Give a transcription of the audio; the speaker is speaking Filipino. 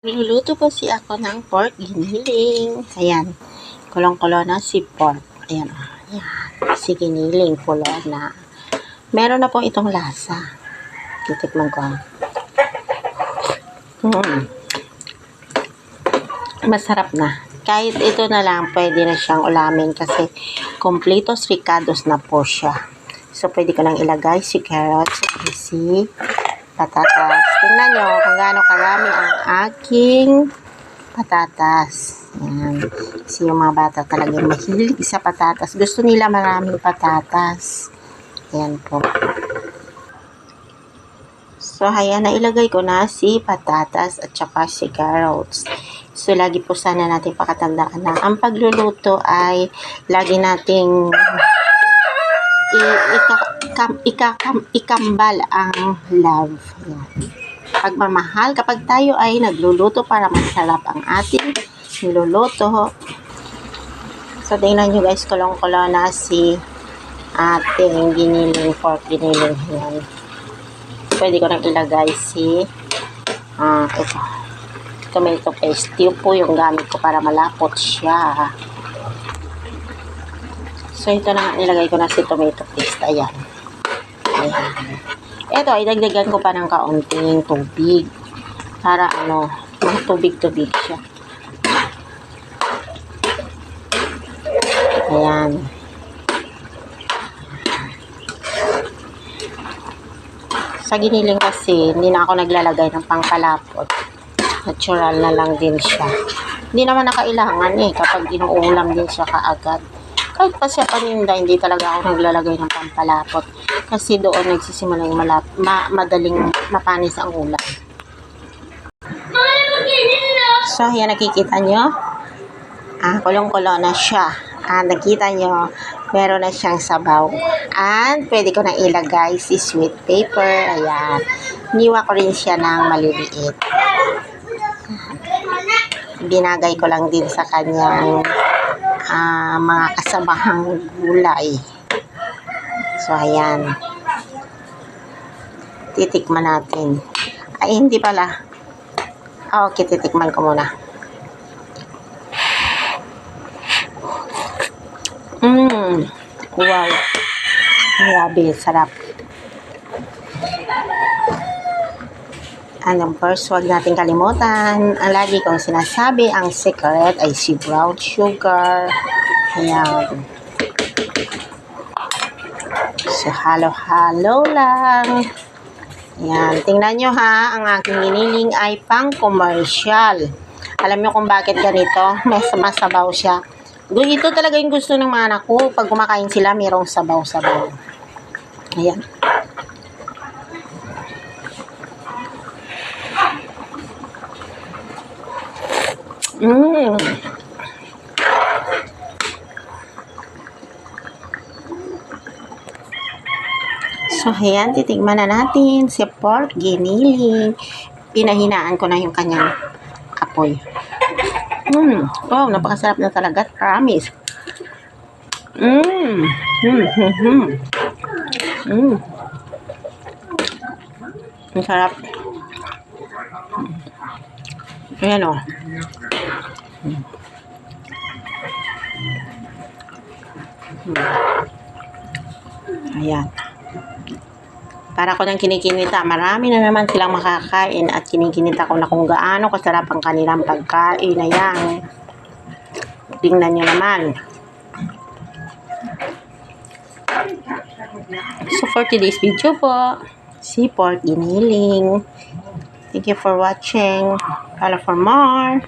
Niluluto po ako ng pork giniling. Ayan. Kulong-kulo na si pork. Ayan. Ayan. Si giniling. Kulo na. Meron na po itong lasa. Titikman ko. Masarap na. Kahit ito na lang, pwede na siyang ulamin kasi completos ricados na po siya. So, pwede ko nang ilagay si carrots, si patatas. Tingnan nyo kung gaano karami ang aking patatas. Ayan. Kasi yung mga bata talagang mahilig sa patatas. Gusto nila maraming patatas. Ayan po. So, ayan, nailagay ko na si patatas at saka si carrots. So, lagi po sana natin pakatandaan na ang pagluluto ay lagi nating ikambal ang love. Ayan. Pagmamahal, kapag tayo ay nagluluto para masarap ang ating niluluto. So, tingnan nyo guys, kulong-kulo na si ating giniling, pork giniling. Ayan. Pwede ko nang ilagay si ito, tomato paste. Yung po yung gamit ko para malapot siya. So, ito na nga, nilagay ko na si tomato paste. Ayan. Ayan. Ito, idagdagan ko pa ng kaunting tubig. Para mga tubig-tubig siya. Ayan. Sa giniling kasi, hindi na ako naglalagay ng pangkalapot. Natural na lang din siya. Hindi naman nakailangan kapag inuulam din siya kaagad. Kahit pa siya paninda, hindi talaga ako naglalagay ng pampalapot. Kasi doon nagsisimula yung madaling mapanis ang ulam. So, yan nakikita nyo. Kulong-kulo na siya. Nakita nyo, meron na siyang sabaw. And, pwede ko na ilagay si sweet pepper. Ayan. Niwa ko rin siya ng maliliit. Binagay ko lang din sa kanyang mga kasamahang gulay. So, ayan. Titikman natin. Ay, hindi pala. Okay, titikman ko muna. Wow. Grabe, sarap. And first, huwag natin kalimutan. Ang lagi kong sinasabi, ang secret ay si brown sugar. Ayan. So, halo-halo lang. Ayan. Tingnan nyo ha, ang aking giniling ay pang-commercial. Alam nyo kung bakit ganito? May masabaw siya. Ito talaga yung gusto ng mga anak ko. Pag kumakain sila, mayroong sabaw-sabaw. Ayan. So, ayan, titigman na natin si pork giniling. Pinahinaan ko na yung kanyang apoy. Wow, napakasarap na talaga. Promise. Ang sarap. Ayan o. Ayan. Para ko nang kinikinita. Marami na naman silang makakain at kinikinita ko na kung gaano kasarap ang kanilang pagkain. Ayan. Tingnan nyo naman. So, for today's video po, si pork giniling. Thank you for watching. Follow for more.